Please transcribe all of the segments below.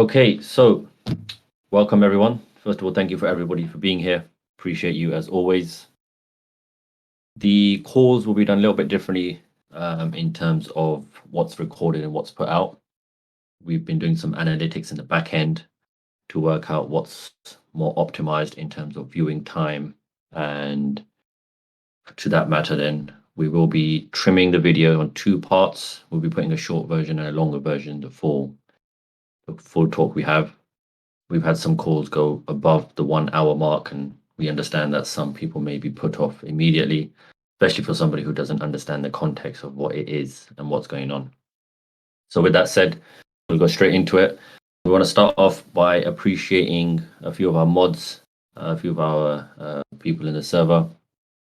Okay, so welcome everyone. First of all, thank you for everybody for being here. Appreciate you as always. The calls will be done a little bit differently in terms of what's recorded and what's put out. We've been doing some analytics in the back end to work out what's more optimized in terms of viewing time. And to that matter, then we will be trimming the video on two parts. We'll be putting a short version and a longer version, the full talk we have. We've had some calls go above the 1 hour mark, and we understand that some people may be put off immediately, especially for somebody who doesn't understand the context of what it is and what's going on. So with that said, we'll go straight into it. We want to start off by appreciating a few of our mods, a few of our people in the server.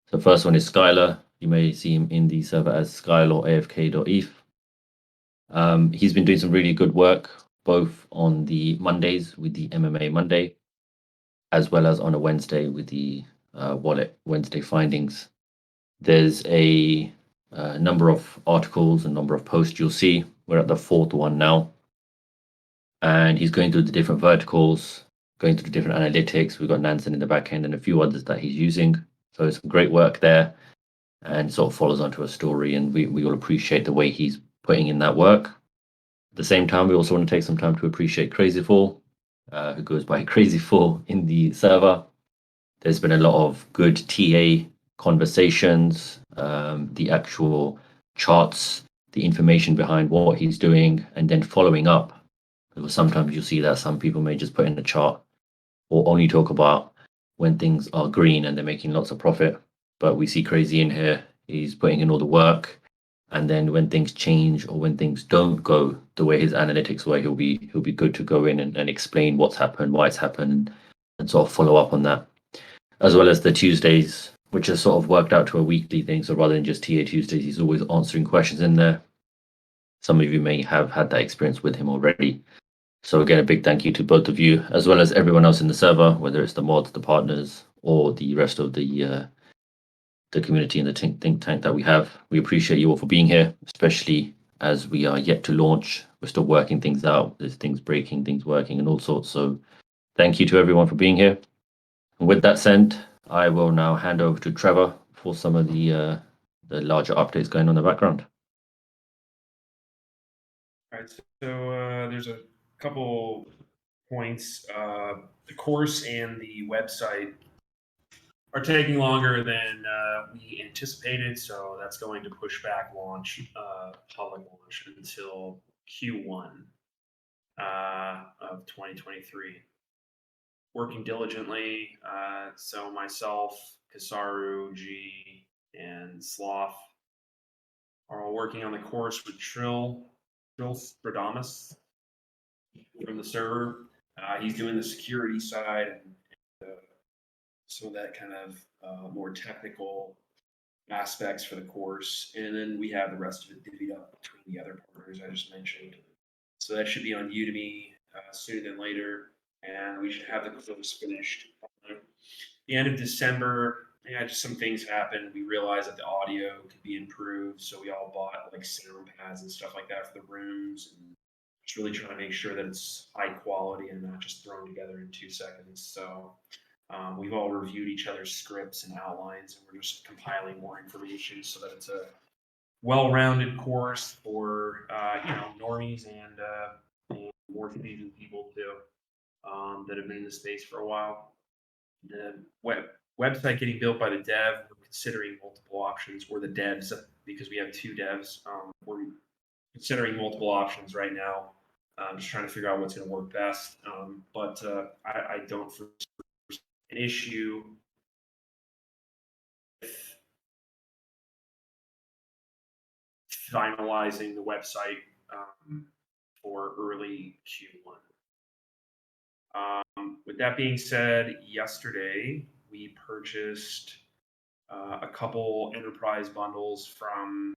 So first one is Skylar. You may see him in the server as skylorafk.eth. He's been doing some really good work, both on the Mondays with the MMA Monday, as well as on a Wednesday with the Wallet Wednesday findings. There's a number of articles, a number of posts you'll see. We're at the fourth one now. And he's going through the different verticals, going through the different analytics. We've got Nansen in the back end and a few others that he's using. So it's great work there, and sort of follows onto a story. And we all appreciate the way he's putting in that work. At the same time, we also want to take some time to appreciate Crazyfall, who goes by Crazyfall in the server. There's been a lot of good TA conversations, the actual charts, the information behind what he's doing, and then following up. Because sometimes you'll see that some people may just put in a chart or only talk about when things are green and they're making lots of profit. But we see Crazy in here. He's putting in all the work. And then when things change or when things don't go the way his analytics way, he'll be good to go in and explain what's happened, why it's happened, and sort of follow up on that. As well as the Tuesdays, which has sort of worked out to a weekly thing. So rather than just TA Tuesdays, he's always answering questions in there. Some of you may have had that experience with him already. So again, a big thank you to both of you, as well as everyone else in the server, whether it's the mods, the partners, or the rest of the community and the think tank that we have. We appreciate you all for being here, especially as we are yet to launch. We're still working things out. There's things breaking, things working, and all sorts. So thank you to everyone for being here. And with that said, I will now hand over to Trevor for some of the larger updates going on in the background. All right, so there's a couple points. The course and the website are taking longer than we anticipated, so that's going to push back launch, public launch, until Q1 of 2023. Working diligently, so myself, Kasaru, G, and Sloth are all working on the course with Trill Stradamus from the server. He's doing the security side and some of that kind of more technical aspects for the course. And then we have the rest of it divvied up between the other partners I just mentioned. So that should be on Udemy sooner than later. And we should have the course finished. The end of December, just some things happened. We realized that the audio could be improved. So we all bought like sound pads and stuff like that for the rooms. And just really trying to make sure that it's high quality and not just thrown together in 2 seconds. So we've all reviewed each other's scripts and outlines, and we're just compiling more information so that it's a well-rounded course for normies and more seasoned people too that have been in the space for a while. The website getting built by the dev, we're considering multiple options, or the devs, because we have 2 devs. We're considering multiple options right now. Just trying to figure out what's going to work best. But I don't foresee an issue with finalizing the website for early Q1. With that being said, yesterday we purchased a couple enterprise bundles from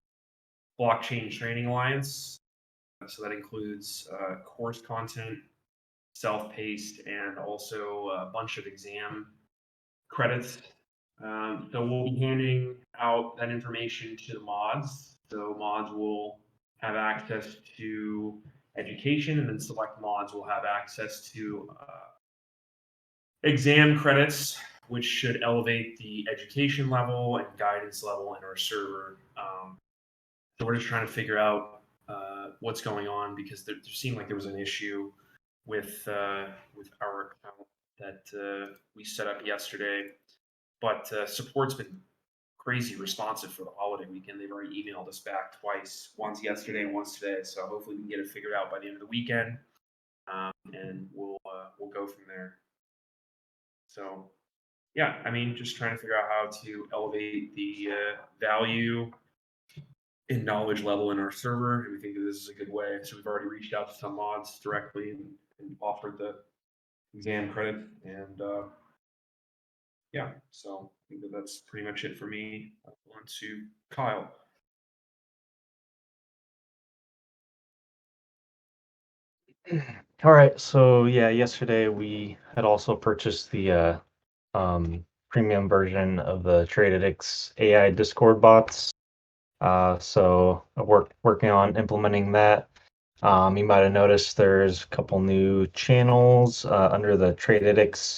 Blockchain Training Alliance. So that includes course content, self-paced, and also a bunch of exam credits. So we'll be handing out that information to the mods. So mods will have access to education, and then select mods will have access to exam credits, which should elevate the education level and guidance level in our server. So we're just trying to figure out what's going on, because there seemed like there was an issue with our account that we set up yesterday. But support's been crazy responsive for the holiday weekend. They've already emailed us back twice, once yesterday and once today. So hopefully we can get it figured out by the end of the weekend, and we'll go from there. So yeah, I mean, just trying to figure out how to elevate the value and knowledge level in our server, and we think that this is a good way. So we've already reached out to some mods directly and offered the exam credit, and yeah, so I think that that's pretty much it for me. On to Kyle. All right, so yeah, yesterday we had also purchased the premium version of the TradeAddicts AI Discord bots. So working on implementing that. You might have noticed there's a couple new channels under the TradeAddicts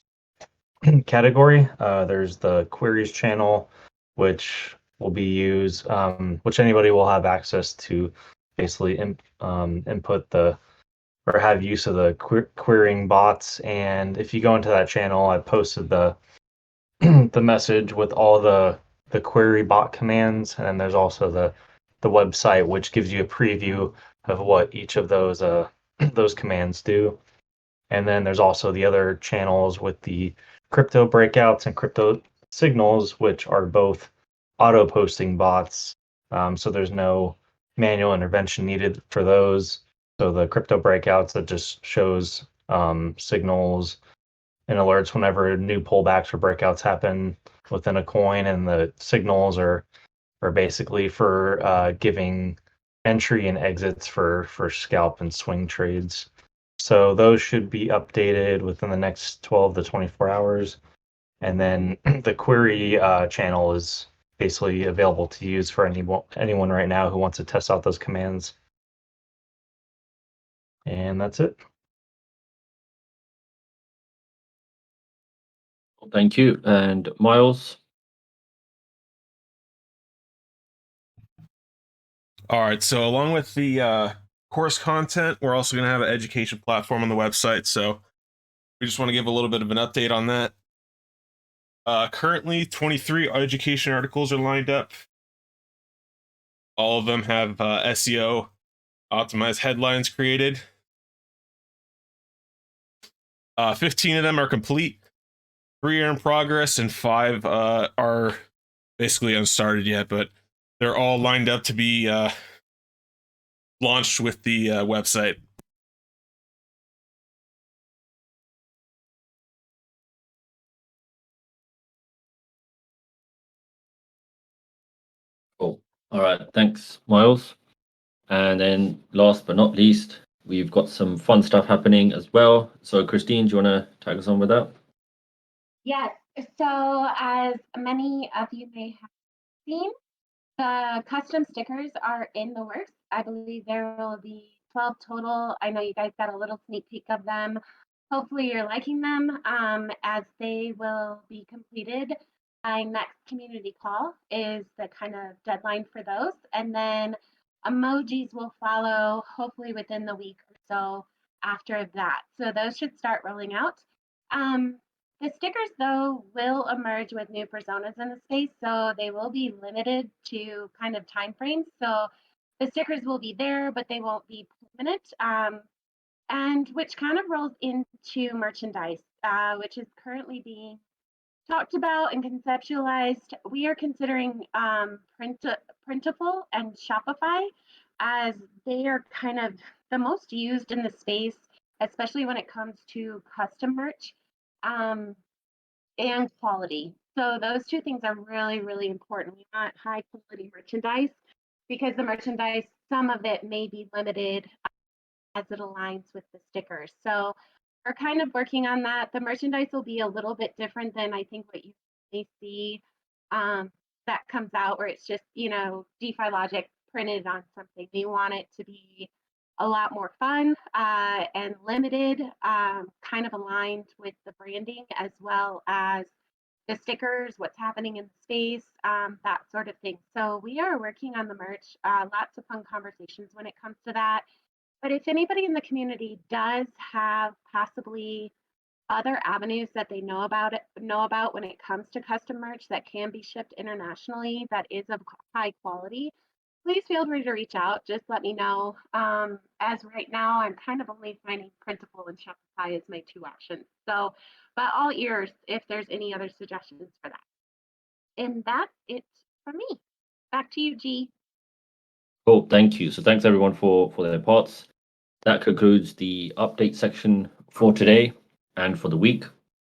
category. There's the queries channel, which will be used, which anybody will have access to basically input or have use of the querying bots. And if you go into that channel, I posted the the message with all the query bot commands, and then there's also the website, which gives you a preview of what each of those those commands do. And then there's also the other channels with the crypto breakouts and crypto signals, which are both auto posting bots. So there's no manual intervention needed for those. So the crypto breakouts that just shows signals and alerts whenever new pullbacks or breakouts happen within a coin, and the signals are basically for giving entry and exits for scalp and swing trades. So those should be updated within the next 12 to 24 hours. And then the query channel is basically available to use for anyone right now who wants to test out those commands. And that's it. Thank you. And Miles? All right. So along with the course content, we're also going to have an education platform on the website. So we just want to give a little bit of an update on that. Currently, 23 education articles are lined up. All of them have SEO optimized headlines created. 15 of them are complete. 3 are in progress, and 5 are basically unstarted yet, but they're all lined up to be launched with the website. Cool. All right. Thanks, Miles. And then last but not least, we've got some fun stuff happening as well. So Christine, do you want to tag us on with that? Yes. So as many of you may have seen, the custom stickers are in the works. I believe there will be 12 total. I know you guys got a little sneak peek of them. Hopefully you're liking them, as they will be completed by next community call is the kind of deadline for those. And then emojis will follow hopefully within the week or so after that. So those should start rolling out. The stickers, though, will emerge with new personas in the space, so they will be limited to kind of time frames. So the stickers will be there, but they won't be permanent, and which kind of rolls into merchandise, which is currently being talked about and conceptualized. We are considering Printable and Shopify, as they are kind of the most used in the space, especially when it comes to custom merch. And quality. So those two things are really, really important. We want high quality merchandise, because the merchandise, some of it may be limited as it aligns with the stickers. So we're kind of working on that. The merchandise will be a little bit different than I think what you may see that comes out, where it's just, DeFi Logic printed on something. We want it to be a lot more fun and limited, kind of aligned with the branding as well as the stickers, what's happening in the space, that sort of thing. So we are working on the merch, lots of fun conversations when it comes to that. But if anybody in the community does have possibly other avenues that they know about when it comes to custom merch that can be shipped internationally that is of high quality, please feel free to reach out. Just let me know. As right now, I'm kind of only finding Printful and Shopify as my two options. So, but all ears if there's any other suggestions for that. And that's it for me. Back to you, G. Cool, thank you. So thanks everyone for their parts. That concludes the update section for today and for the week.